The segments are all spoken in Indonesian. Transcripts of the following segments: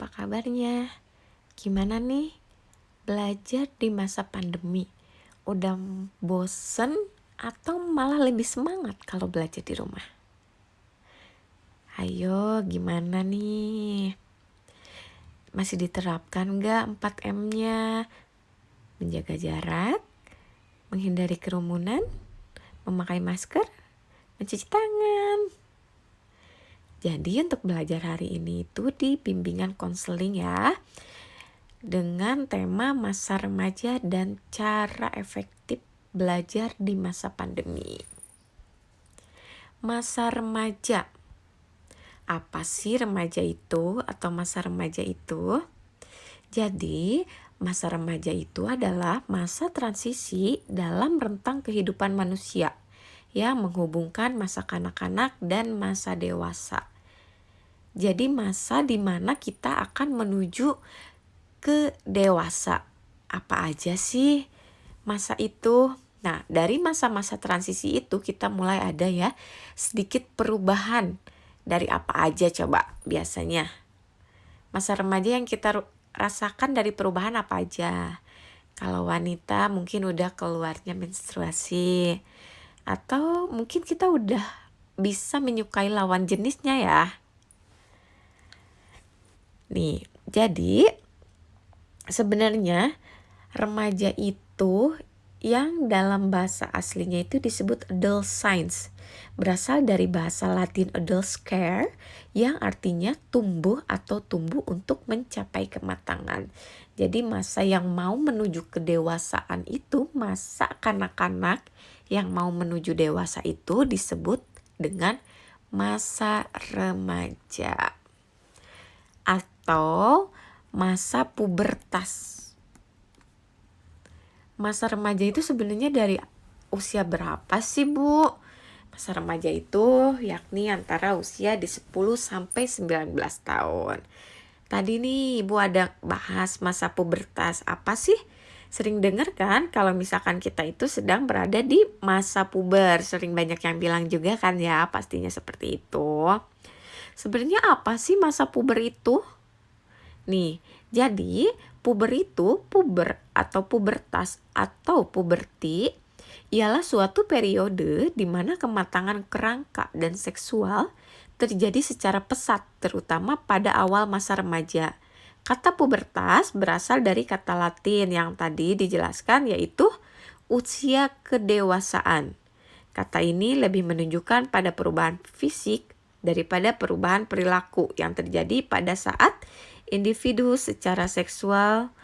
apa kabarnya? Gimana nih belajar di masa pandemi? Udah bosen atau malah lebih semangat kalau belajar di rumah? Ayo, gimana nih? Masih diterapkan gak 4M-nya? Menjaga jarak, menghindari kerumunan, memakai masker, mencuci tangan. Jadi untuk belajar hari ini itu di bimbingan konseling ya, dengan tema masa remaja dan cara efektif belajar di masa pandemi. Masa remaja. Apa sih remaja itu atau masa remaja itu? Jadi, masa remaja itu adalah masa transisi dalam rentang kehidupan manusia yang menghubungkan masa kanak-kanak dan masa dewasa. Jadi masa di mana kita akan menuju ke dewasa. Apa aja sih masa itu? Nah, dari masa-masa transisi itu kita mulai ada ya sedikit perubahan. Dari apa aja coba biasanya? Masa remaja yang kita rasakan dari perubahan apa aja? Kalau wanita mungkin udah keluarnya menstruasi. Atau mungkin kita udah bisa menyukai lawan jenisnya ya. Nih, jadi sebenarnya remaja itu yang dalam bahasa aslinya itu disebut adolescence. Berasal dari bahasa Latin adultscere yang artinya tumbuh atau tumbuh untuk mencapai kematangan. Jadi masa yang mau menuju kedewasaan itu, masa kanak-kanak yang mau menuju dewasa itu disebut dengan masa remaja atau masa pubertas. Masa remaja itu sebenarnya dari usia berapa sih, Bu? Masa remaja itu yakni antara usia di 10 sampai 19 tahun. Tadi nih Ibu ada bahas masa pubertas. Apa sih? Sering dengar kan kalau misalkan kita itu sedang berada di masa puber. Sering banyak yang bilang juga kan ya, pastinya seperti itu. Sebenarnya apa sih masa puber itu? Nih, jadi puber itu, puber atau pubertas atau puberti ialah suatu periode di mana kematangan kerangka dan seksual terjadi secara pesat, terutama pada awal masa remaja. Kata pubertas berasal dari kata Latin yang tadi dijelaskan, yaitu usia kedewasaan. Kata ini lebih menunjukkan pada perubahan fisik daripada perubahan perilaku yang terjadi pada saat individu secara seksual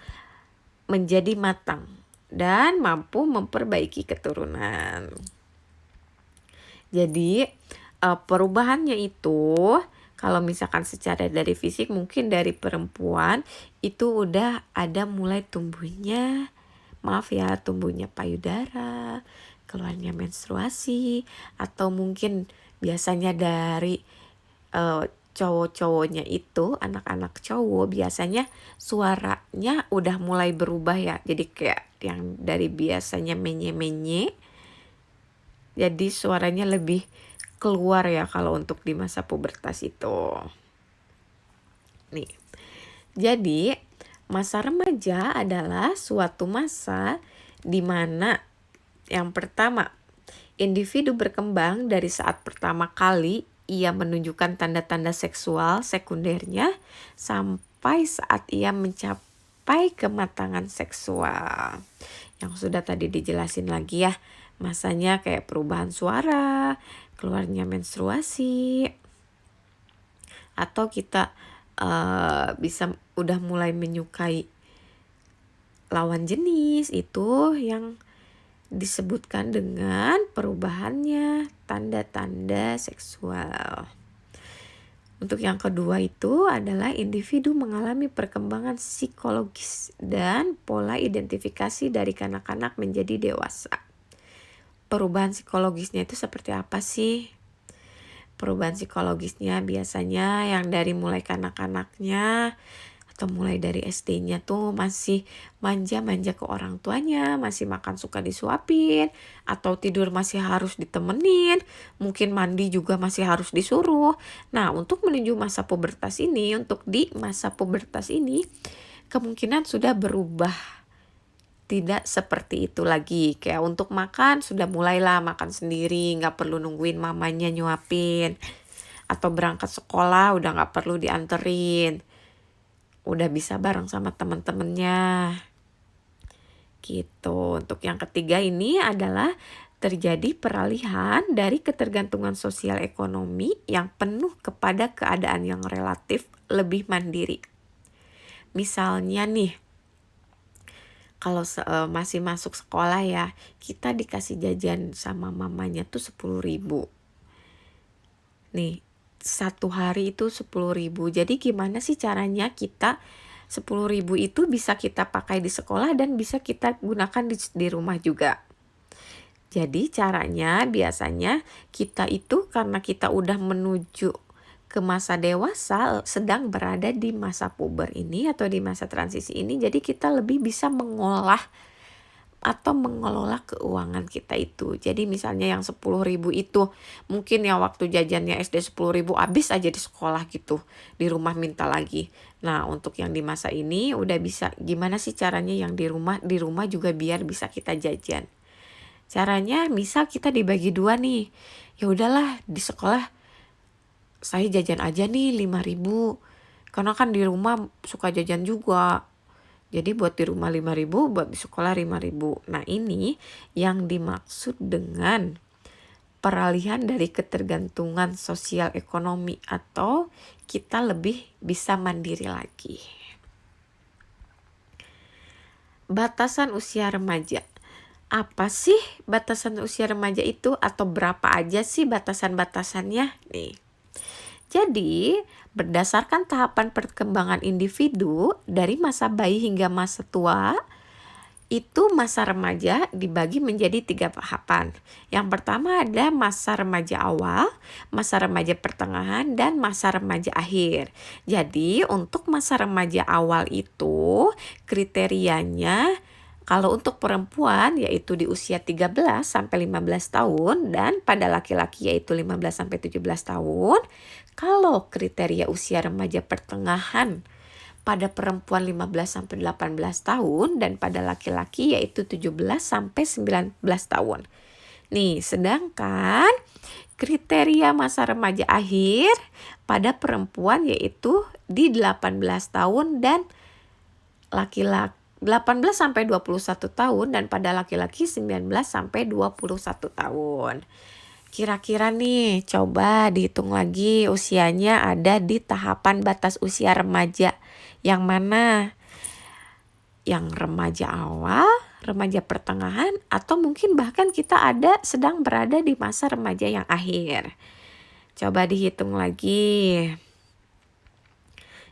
menjadi matang dan mampu memperbaiki keturunan. Jadi perubahannya itu kalau misalkan secara dari fisik mungkin dari perempuan itu udah ada mulai tumbuhnya tumbuhnya payudara, keluarnya menstruasi, atau mungkin biasanya dari cowok-cowoknya itu, anak-anak cowok biasanya suaranya udah mulai berubah ya. Jadi kayak yang dari biasanya menye-menye, jadi suaranya lebih keluar ya kalau untuk di masa pubertas itu. Nih, jadi masa remaja adalah suatu masa di mana yang pertama, individu berkembang dari saat pertama kali ia menunjukkan tanda-tanda seksual sekundernya sampai saat ia mencapai kematangan seksual. Yang sudah tadi dijelasin lagi ya, masanya kayak perubahan suara, keluarnya menstruasi, atau kita bisa udah mulai menyukai lawan jenis, itu yang disebutkan dengan perubahannya tanda-tanda seksual. Untuk yang kedua itu adalah individu mengalami perkembangan psikologis dan pola identifikasi dari kanak-kanak menjadi dewasa. Perubahan psikologisnya itu seperti apa sih? Perubahan psikologisnya biasanya yang dari mulai kanak-kanaknya Atau mulai dari SD-nya tuh masih manja-manja ke orang tuanya, masih makan suka disuapin, atau tidur masih harus ditemenin, mungkin mandi juga masih harus disuruh. Nah, untuk menuju masa pubertas ini, untuk di masa pubertas ini, kemungkinan sudah berubah. Tidak seperti itu lagi. Kayak untuk makan, sudah mulailah makan sendiri, nggak perlu nungguin mamanya nyuapin. Atau berangkat sekolah, udah nggak perlu dianterin. Udah bisa bareng sama teman-temannya. Gitu. Untuk yang ketiga ini adalah terjadi peralihan dari ketergantungan sosial ekonomi yang penuh kepada keadaan yang relatif lebih mandiri. Misalnya nih, kalau masih masuk sekolah ya, kita dikasih jajan sama mamanya tuh 10.000. Nih, satu hari itu 10.000. Jadi gimana sih caranya kita 10.000 itu bisa kita pakai di sekolah dan bisa kita gunakan di rumah juga. Jadi caranya biasanya kita itu karena kita udah menuju ke masa dewasa, sedang berada di masa puber ini atau di masa transisi ini, jadi kita lebih bisa mengolah atau mengelola keuangan kita itu. Jadi misalnya yang 10.000 itu mungkin ya waktu jajannya SD 10.000 habis aja di sekolah gitu. Di rumah minta lagi. Nah, untuk yang di masa ini udah bisa gimana sih caranya yang di rumah juga biar bisa kita jajan. Caranya misal kita dibagi 2 nih. Ya udahlah di sekolah saya jajan aja nih 5.000. Karena kan di rumah suka jajan juga. Jadi buat di rumah 5.000, buat di sekolah 5.000. Nah, ini yang dimaksud dengan peralihan dari ketergantungan sosial ekonomi atau kita lebih bisa mandiri lagi. Batasan usia remaja. Apa sih batasan usia remaja itu atau berapa aja sih batasan-batasannya? Nih. Jadi, berdasarkan tahapan perkembangan individu dari masa bayi hingga masa tua, itu masa remaja dibagi menjadi 3 tahapan. Yang pertama ada masa remaja awal, masa remaja pertengahan, dan masa remaja akhir. Jadi, untuk masa remaja awal itu kriterianya kalau untuk perempuan yaitu di usia 13 sampai 15 tahun dan pada laki-laki yaitu 15 sampai 17 tahun. Kalau kriteria usia remaja pertengahan pada perempuan 15 sampai 18 tahun dan pada laki-laki yaitu 17 sampai 19 tahun. Nih, sedangkan kriteria masa remaja akhir pada perempuan yaitu di 18 tahun dan laki-laki 18 sampai 21 tahun dan pada laki-laki 19 sampai 21 tahun. Kira-kira nih coba dihitung lagi usianya ada di tahapan batas usia remaja. Yang mana? Yang remaja awal, remaja pertengahan, atau mungkin bahkan kita sedang berada di masa remaja yang akhir. Coba dihitung lagi.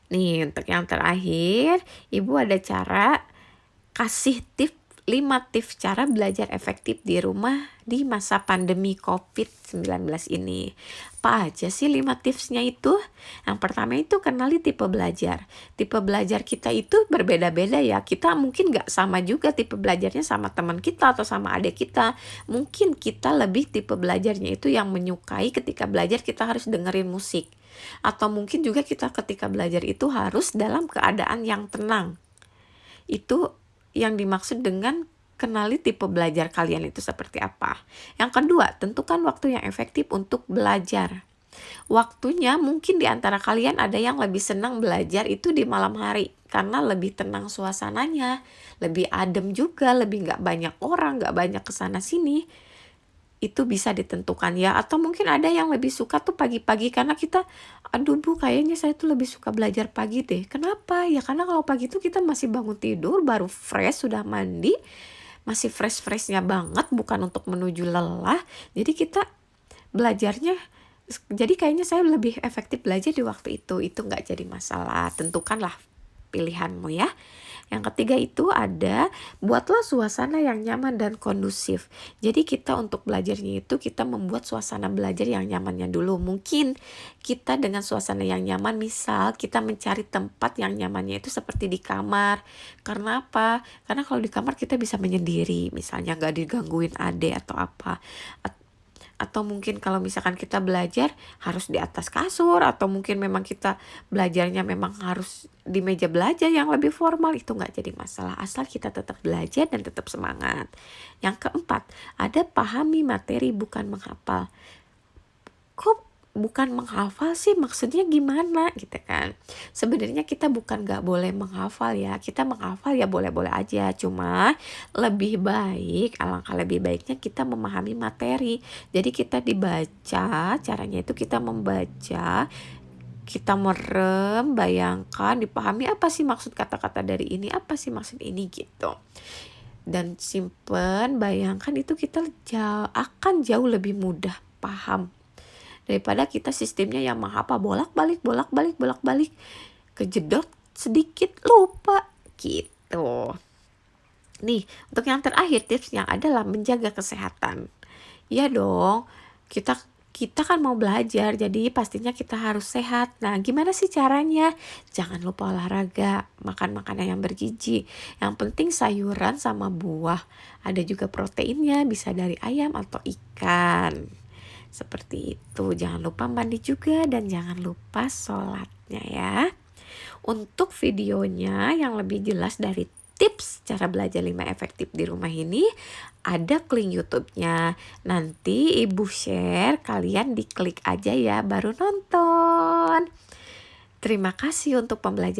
Nih untuk yang terakhir, Ibu ada cara kasih tips 5 tips cara belajar efektif di rumah di masa pandemi COVID-19 ini. Apa aja sih 5 tipsnya itu? Yang pertama itu kenali tipe belajar. Tipe belajar kita itu berbeda-beda ya. Kita mungkin gak sama juga tipe belajarnya sama teman kita atau sama adik kita. Mungkin kita lebih tipe belajarnya itu yang menyukai ketika belajar kita harus dengerin musik. Atau mungkin juga kita ketika belajar itu harus dalam keadaan yang tenang. Itu yang dimaksud dengan kenali tipe belajar kalian itu seperti apa. Yang kedua, tentukan waktu yang efektif untuk belajar. Waktunya mungkin di antara kalian ada yang lebih senang belajar itu di malam hari. Karena lebih tenang suasananya, lebih adem juga, lebih gak banyak orang, gak banyak kesana sini. Itu bisa ditentukan ya. Atau mungkin ada yang lebih suka tuh pagi-pagi karena kita, aduh Bu kayaknya saya tuh lebih suka belajar pagi deh. Kenapa? Ya karena kalau pagi tuh kita masih bangun tidur, baru fresh, sudah mandi, masih fresh-freshnya banget, bukan untuk menuju lelah. Jadi kita belajarnya, jadi kayaknya saya lebih efektif belajar di waktu itu gak jadi masalah. Tentukanlah pilihanmu ya. Yang ketiga itu ada buatlah suasana yang nyaman dan kondusif. Jadi kita untuk belajarnya itu kita membuat suasana belajar yang nyamannya dulu. Mungkin kita dengan suasana yang nyaman, misal kita mencari tempat yang nyamannya itu seperti di kamar. Karena apa? Karena kalau di kamar kita bisa menyendiri, misalnya nggak digangguin ade atau apa. Atau mungkin kalau misalkan kita belajar harus di atas kasur, atau mungkin memang kita belajarnya memang harus di meja belajar yang lebih formal, itu nggak jadi masalah asal kita tetap belajar dan tetap semangat. Yang keempat, ada pahami materi bukan menghafal. Kok bukan menghafal sih, maksudnya gimana gitu kan? Sebenarnya kita bukan gak boleh menghafal ya, kita menghafal ya boleh-boleh aja, cuma lebih baik, alangkah lebih baiknya kita memahami materi. Jadi kita dibaca, caranya itu kita membaca, kita merem, bayangkan, dipahami apa sih maksud kata-kata dari ini, apa sih maksud ini gitu. Dan simpen, bayangkan, itu kita akan jauh lebih mudah paham daripada kita sistemnya yang menghafal bolak-balik kejedot sedikit lupa gitu. Nih, untuk yang terakhir tipsnya adalah menjaga kesehatan. Ya dong, kita kan mau belajar, jadi pastinya kita harus sehat. Nah, gimana sih caranya? Jangan lupa olahraga, makan makanan yang bergizi. Yang penting sayuran sama buah. Ada juga proteinnya, bisa dari ayam atau ikan. Seperti itu. Jangan lupa mandi juga dan jangan lupa sholatnya ya. Untuk videonya yang lebih jelas dari tips cara belajar 5 efektif di rumah ini, ada link YouTube-nya. Nanti Ibu share, kalian diklik aja ya baru nonton. Terima kasih untuk pembelajaran.